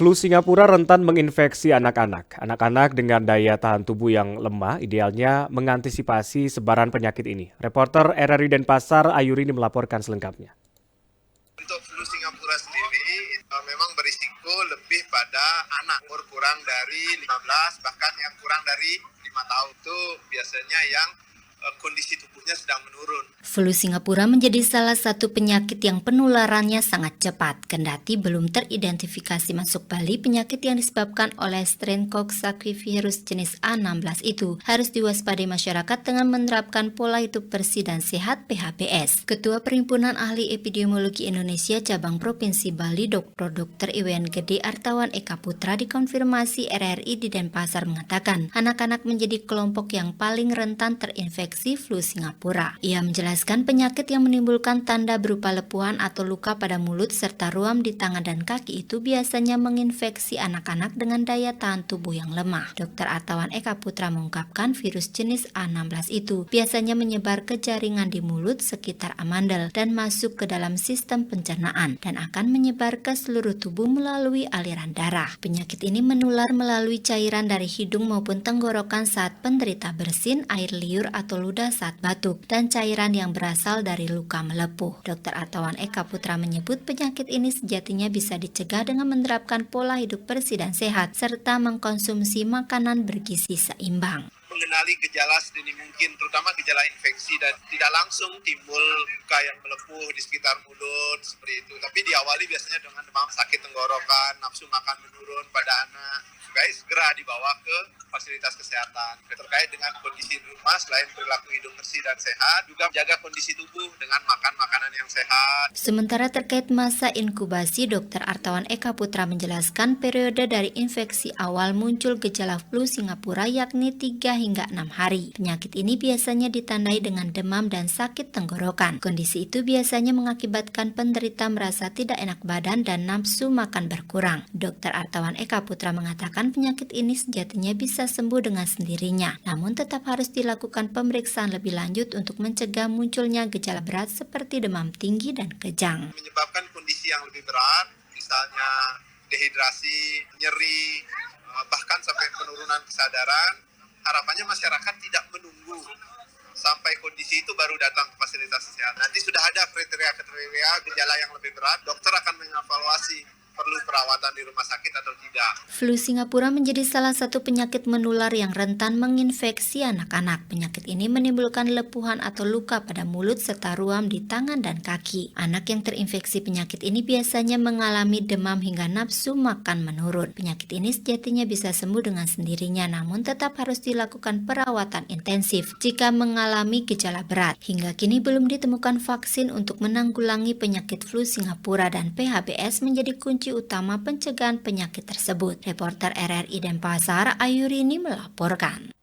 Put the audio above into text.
Flu Singapura rentan menginfeksi anak-anak. Anak-anak dengan daya tahan tubuh yang lemah idealnya mengantisipasi sebaran penyakit ini. Reporter RRI Denpasar Ayurini melaporkan selengkapnya. Untuk flu Singapura sendiri memang berisiko lebih pada anak umur kurang dari 15, bahkan yang kurang dari 5 tahun itu biasanya yang kondisi tubuhnya sedang menurun. Flu Singapura menjadi salah satu penyakit yang penularannya sangat cepat, kendati belum teridentifikasi masuk Bali. Penyakit yang disebabkan oleh strain Coxsackie-virus jenis A16 itu harus diwaspadai masyarakat dengan menerapkan pola hidup bersih dan sehat (PHBS). Ketua Perhimpunan Ahli Epidemiologi Indonesia Cabang Provinsi Bali, Dr. Iwan Gede Artawan Eka Putra, dikonfirmasi RRI di Denpasar mengatakan, anak-anak menjadi kelompok yang paling rentan terinfeksi flu Singapura. Ia menjelaskan penyakit yang menimbulkan tanda berupa lepuhan atau luka pada mulut serta ruam di tangan dan kaki itu biasanya menginfeksi anak-anak dengan daya tahan tubuh yang lemah. Dr. Artawan Eka Putra mengungkapkan virus jenis A16 itu biasanya menyebar ke jaringan di mulut sekitar amandel dan masuk ke dalam sistem pencernaan dan akan menyebar ke seluruh tubuh melalui aliran darah. Penyakit ini menular melalui cairan dari hidung maupun tenggorokan saat penderita bersin, air liur atau ludah saat batuk, dan cairan yang berasal dari luka melepuh. Dr. Artawan Eka Putra menyebut penyakit ini sejatinya bisa dicegah dengan menerapkan pola hidup bersih dan sehat, serta mengkonsumsi makanan bergizi seimbang. Mengenali gejala sedini mungkin, terutama gejala infeksi, dan tidak langsung timbul luka yang melepuh di sekitar mulut seperti itu. Tapi diawali biasanya dengan demam, sakit tenggorokan, nafsu makan menurun pada anak. Supaya segera dibawa ke fasilitas kesehatan. Terkait dengan kondisi rumah, selain perilaku hidup bersih dan sehat, juga menjaga kondisi tubuh dengan makan makanan yang sehat. Sementara terkait masa inkubasi, Dr. Artawan Eka Putra menjelaskan periode dari infeksi awal muncul gejala flu Singapura yakni 3 hingga 6 hari. Penyakit ini biasanya ditandai dengan demam dan sakit tenggorokan. Kondisi itu biasanya mengakibatkan penderita merasa tidak enak badan dan nafsu makan berkurang. Dr. Artawan Eka Putra mengatakan penyakit ini sejatinya bisa sembuh dengan sendirinya, namun tetap harus dilakukan pemeriksaan lebih lanjut untuk mencegah munculnya gejala berat seperti demam tinggi dan kejang. Menyebabkan kondisi yang lebih berat, misalnya dehidrasi, nyeri, bahkan sampai penurunan kesadaran. Harapannya masyarakat tidak menunggu sampai kondisi itu baru datang ke fasilitas kesehatan. Nanti sudah ada kriteria gejala yang lebih berat, dokter akan mengevaluasi perlu perawatan di rumah sakit atau tidak. Flu Singapura menjadi salah satu penyakit menular yang rentan menginfeksi anak-anak. Penyakit ini menimbulkan lepuhan atau luka pada mulut serta ruam di tangan dan kaki. Anak yang terinfeksi penyakit ini biasanya mengalami demam hingga nafsu makan menurun. Penyakit ini sejatinya bisa sembuh dengan sendirinya, namun tetap harus dilakukan perawatan intensif jika mengalami gejala berat. Hingga kini belum ditemukan vaksin untuk menanggulangi penyakit flu Singapura dan PHBS menjadi kunci utama pencegahan penyakit tersebut. Reporter RRI Denpasar Ayurini melaporkan.